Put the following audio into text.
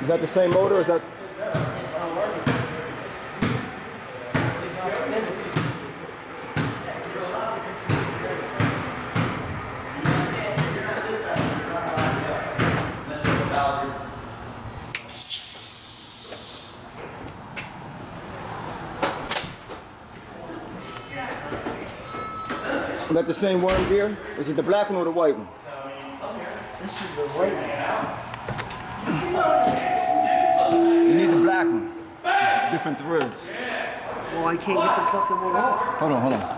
Is that the same motor or is that? Is that the same worm gear? Is it the black one or the white one? This is the white one. You need the black one. It's different threads. Well, I can't get the fucking one off. Hold on, hold on.